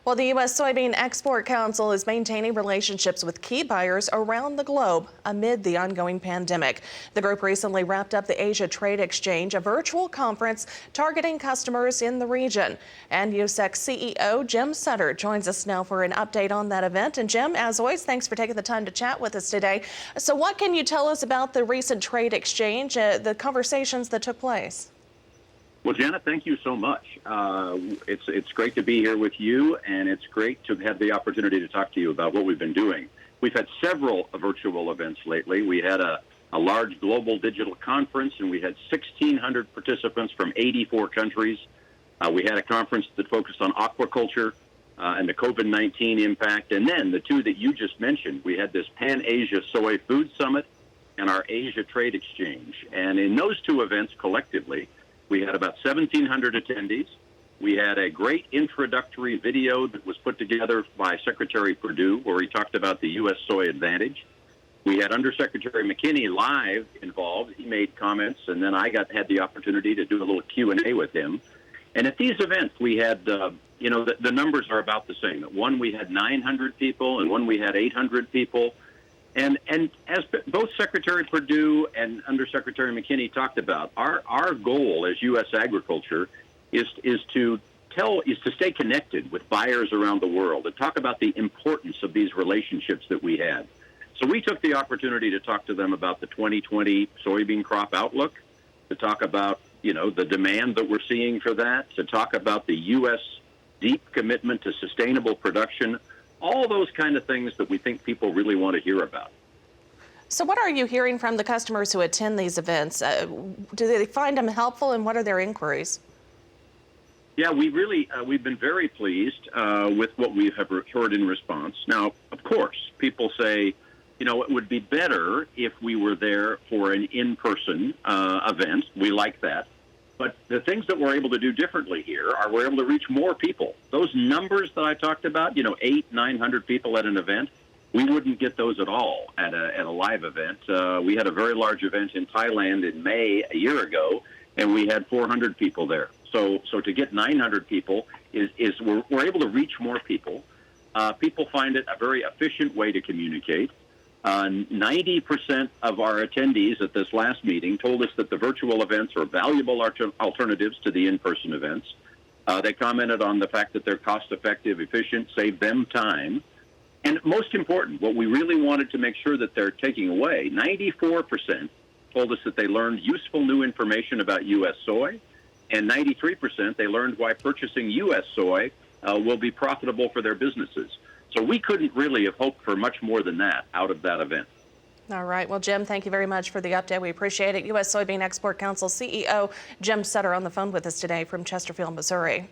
Well, the U.S. Soybean Export Council is maintaining relationships with key buyers around the globe amid the ongoing pandemic. The group recently wrapped up the Asia Trade Exchange, a virtual conference targeting customers in the region. And USSEC CEO Jim Sutter joins us now for an update on that event. And Jim, as always, thanks for taking the time to chat with us today. So what can you tell us about the recent trade exchange, the conversations that took place? Well, Janet, thank you so much. It's great to be here with you, and it's great to have the opportunity to talk to you about what we've been doing. We've had several virtual events lately. We had a large global digital conference, and we had 1,600 participants from 84 countries. We had a conference that focused on aquaculture and the COVID-19 impact. And then the two that you just mentioned, we had this Pan-Asia Soy Food Summit and our Asia Trade Exchange. And in those two events collectively, we had about 1,700 attendees. We had a great introductory video that was put together by Secretary Perdue, where he talked about the U.S. soy advantage. We had Undersecretary McKinney live involved. He made comments, and then I had the opportunity to do a little Q&A with him. And at these events, we had, the numbers are about the same. At one, we had 900 people, and one, we had 800 people. And as both Secretary Perdue and Undersecretary McKinney talked about, our goal as U.S. agriculture is to stay connected with buyers around the world and talk about the importance of these relationships that we had. So we took the opportunity to talk to them about the 2020 soybean crop outlook, to talk about the demand that we're seeing for that, to talk about the U.S. deep commitment to sustainable production. All those kind of things that we think people really want to hear about. So what are you hearing from the customers who attend these events? Do they find them helpful, and what are their inquiries? Yeah, we've been very pleased with what we have heard in response. Now, of course, people say, it would be better if we were there for an in-person event. We like that. But the things that we're able to do differently here are we're able to reach more people. Those numbers that I talked about, 800-900 people at an event, we wouldn't get those at all at a live event. We had a very large event in Thailand in May a year ago, and we had 400 people there. So to get 900 people is we're able to reach more people. People find it a very efficient way to communicate. 90% of our attendees at this last meeting told us that the virtual events are valuable alternatives to the in-person events. They commented on the fact that they're cost-effective, efficient, save them time. And most important, what we really wanted to make sure that they're taking away, 94% told us that they learned useful new information about U.S. soy, and 93% they learned why purchasing U.S. soy will be profitable for their businesses. So we couldn't really have hoped for much more than that out of that event. All right. Well, Jim, thank you very much for the update. We appreciate it. U.S. Soybean Export Council CEO Jim Sutter on the phone with us today from Chesterfield, Missouri.